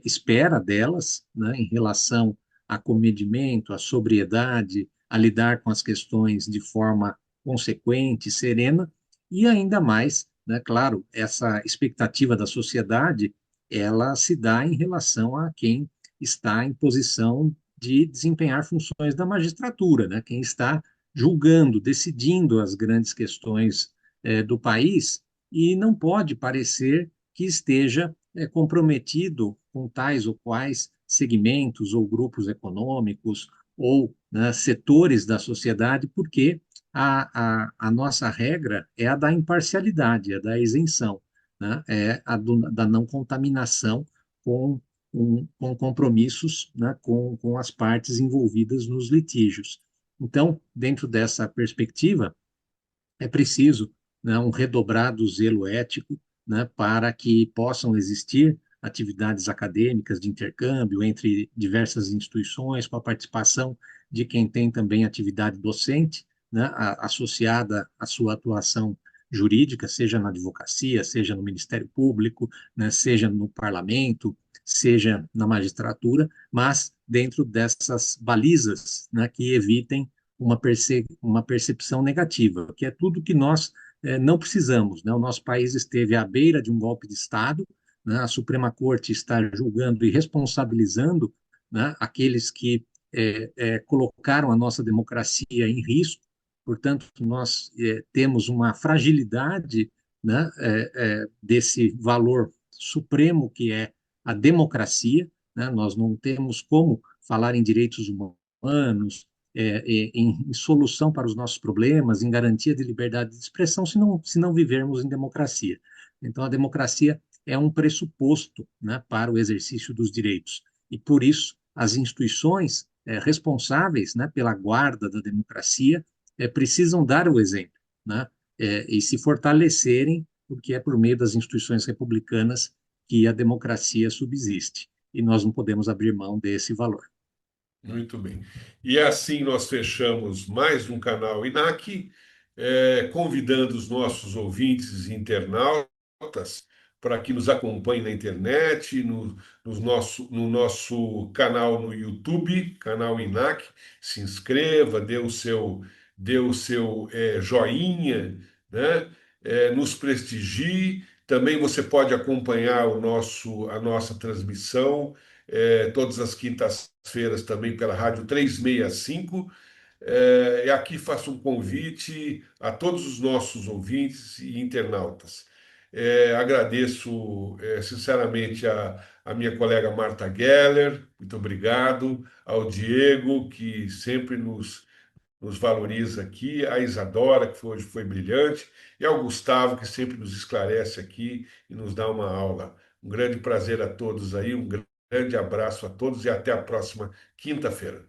espera delas, né, em relação a comedimento, a sobriedade, a lidar com as questões de forma consequente, serena, e ainda mais, né, claro, essa expectativa da sociedade, ela se dá em relação a quem está em posição de desempenhar funções da magistratura, né, quem está julgando, decidindo as grandes questões do país, e não pode parecer que esteja comprometido com tais ou quais segmentos ou grupos econômicos ou, né, setores da sociedade, porque a nossa regra é a da imparcialidade, é da isenção, né, é da não contaminação com, com compromissos, né, com as partes envolvidas nos litígios. Então, dentro dessa perspectiva, é preciso, né, um redobrado zelo ético, né, para que possam existir atividades acadêmicas de intercâmbio entre diversas instituições, com a participação de quem tem também atividade docente, né, associada à sua atuação jurídica, seja na advocacia, seja no Ministério Público, né, seja no parlamento, seja na magistratura, mas dentro dessas balizas, né, que evitem uma percepção negativa, que é tudo que nós não precisamos, né? O nosso país esteve à beira de um golpe de Estado, né? A Suprema Corte está julgando e responsabilizando, né, aqueles que colocaram a nossa democracia em risco. Portanto, nós temos uma fragilidade, né, desse valor supremo que é a democracia, né? Nós não temos como falar em direitos humanos, em solução para os nossos problemas, em garantia de liberdade de expressão, se não vivermos em democracia. Então, a democracia é um pressuposto, né, para o exercício dos direitos. E, por isso, as instituições responsáveis, né, pela guarda da democracia precisam dar o exemplo, né, e se fortalecerem, porque é por meio das instituições republicanas que a democracia subsiste. E nós não podemos abrir mão desse valor. Muito bem. E assim nós fechamos mais um canal INAC, convidando os nossos ouvintes e internautas para que nos acompanhem na internet, no nosso canal no YouTube, canal INAC. Se inscreva, dê o seu joinha, né? Nos prestigie. Também você pode acompanhar a nossa transmissão todas as quintas-feiras também pela Rádio 365. E aqui faço um convite a todos os nossos ouvintes e internautas. Agradeço sinceramente a minha colega Marta Geller, muito obrigado, ao Diego, que sempre nos valoriza aqui, a Isadora, que hoje foi brilhante, e ao Gustavo, que sempre nos esclarece aqui e nos dá uma aula. Um grande prazer a todos aí, grande abraço a todos e até a próxima quinta-feira.